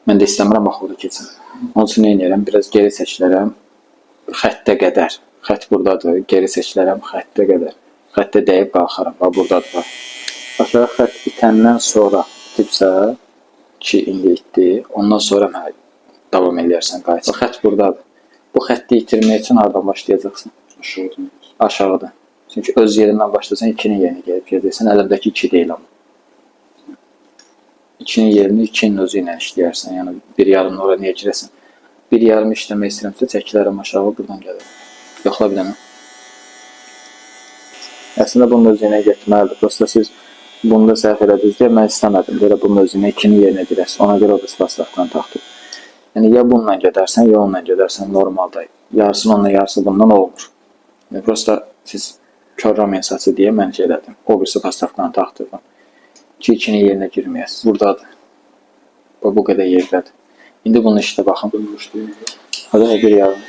Mən də istəmirəm axı keçsin. Onun üçün nə edirəm? Biraz geri seçilərəm. Xəttə qədər. Xətt buradadır. Geri seçilərəm xəttə qədər. Xəttə dəyib qalxaram. Bax buradadır. Bax. Aşağı xətt bitəndən sonra bitibsə ki, indi itdi. Ondan sonra davam edərsən qayıt. Xətt buradadır. Bu xətti itirmək üçün hardan başlayacaqsan? Aşağıdan. Aşağıdan. Çünki öz yerindən başlasan 2-nin yerinə gəlib gedəcəksən. Əlimdəki 2 deyil amma. 2-nin yerini 2-nin özü ilə işləyərsən. Yəni bir yarımını ora niyə girəsən? Bir yarım işləmək istəyirəmsə çəkilərəm aşağı, buradan gələrəm. Yoxla bir dənə. Əslində bunun özü ilə getməlidir. Prosta siz bunda səhv elədiniz deyə mən istəmədim. Belə bunun özü ilə 2-nin yerinə girəsən. Ona görə o da spaslardan taxdım. Yəni ya bununla gedərsən, ya onunla gedərsən normalda. Yarısını onunla, yarısı bundan olmur. Yəni prosta siz körrəmensası deyə mən şey elədim. O birisi pastavkanı taxtırdım. Ki 2-nin yerinə girməyəsiz. Buradadır. Bu qədər yerdədir. İndi bunun işdə baxın. Hadi bir yarım.